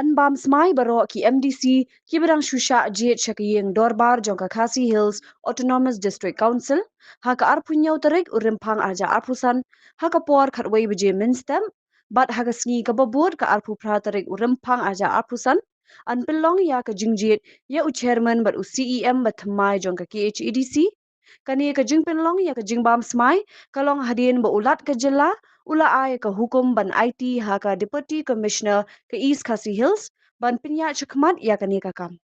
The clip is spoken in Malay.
Anbam smai baro ki MDC ki berang shusha jet shakiyeng dorbar jongka Khasi Hills Autonomous District Council haka arpunyau terik urimpang arja arpusan haka por khatway beje minstem bat haka sngi kababur ka arpu pra terik urimpang arja arpusan an pelong ya ka jingjet ya u chairman bat u CEM bat thamai jongka KHEDC kani ka jing pelong ya ka jingbam smai kalong hadin ba ulat ka jela ula ay ka hukum ban IT haka Deputy Commissioner ke East Khasi Hills ban pinya chakmat ya kani kakam.